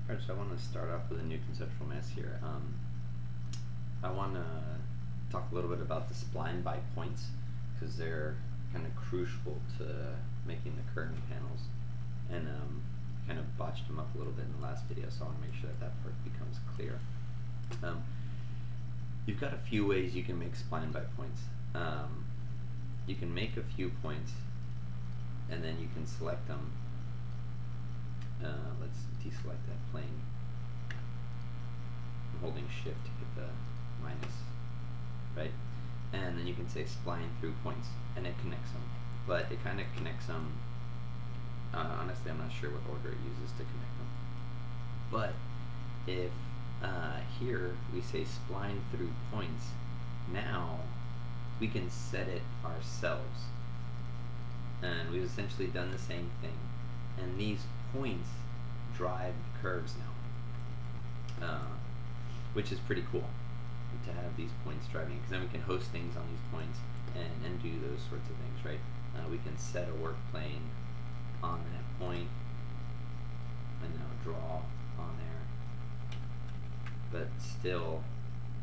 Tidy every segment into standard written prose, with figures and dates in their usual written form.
Alright, so I want to start off with a new conceptual mess here. I want to talk a little bit about the spline by points, because they're kind of crucial to making the curtain panels, and kind of botched them up a little bit in the last video, so I want to make sure that that part becomes clear. You've got a few ways you can make spline by points. You can make a few points, and then you can select them. Let's deselect that plane. I'm holding shift to get the minus, right? And then you can say spline through points, and it connects them. But it kind of connects them, honestly I'm not sure what order it uses to connect them. But if here we say spline through points, now we can set it ourselves. And we've essentially done the same thing. And these points drive curves now, which is pretty cool to have these points driving, because then we can host things on these points and do those sorts of things, right? We can set a work plane on that point and now draw on there, but still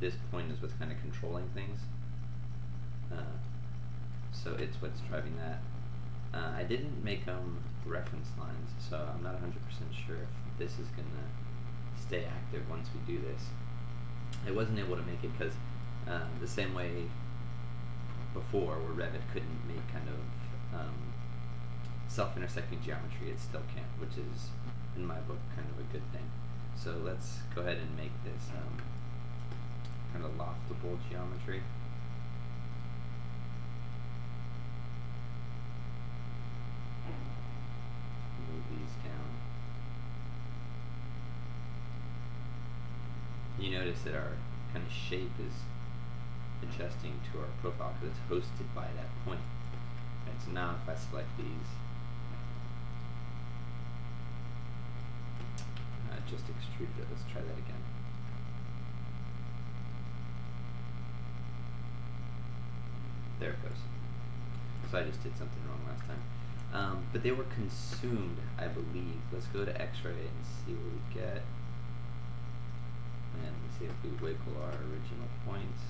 this point is what's kind of controlling things, so it's what's driving that. I didn't make them reference lines, so I'm not 100% sure if this is going to stay active once we do this. I wasn't able to make it because the same way before, where Revit couldn't make kind of self-intersecting geometry, it still can't, which is, in my book, kind of a good thing. So let's go ahead and make this kind of loftable geometry. Move these down. You notice that our kind of shape is adjusting to our profile because it's hosted by that point. Right, so now if I select these, just extruded it. Let's try that again. There it goes. So I just did something wrong last time. But they were consumed, I believe. Let's go to X-ray and see what we get. And let's see if we wiggle our original points.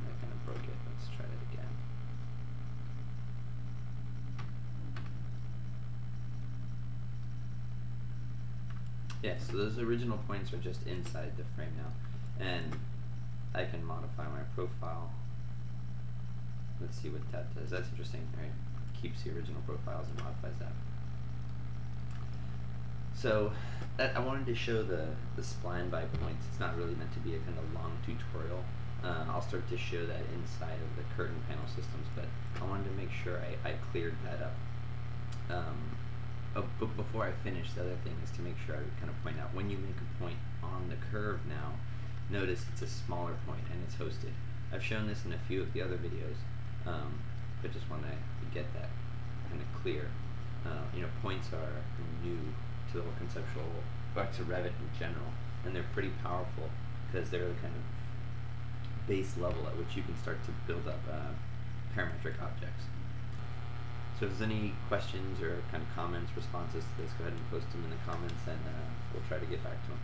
I kind of broke it. Let's try that again. Yeah, so those original points are just inside the frame now. And I can modify my profile. Let's see what that does. That's interesting, right? Keeps the original profiles and modifies that. So I wanted to show the spline by points. It's not really meant to be a kind of long tutorial. I'll start to show that inside of the curtain panel systems, but I wanted to make sure I cleared that up. But before I finish, the other thing is to make sure I kind of point out, when you make a point on the curve now, notice it's a smaller point and it's hosted. I've shown this in a few of the other videos, but just want to get that kind of clear. You know, points are new to the whole conceptual, back to Revit in general, and they're pretty powerful because they're the kind of base level at which you can start to build up parametric objects. So if there's any questions or kind of comments, responses to this, go ahead and post them in the comments, and we'll try to get back to them.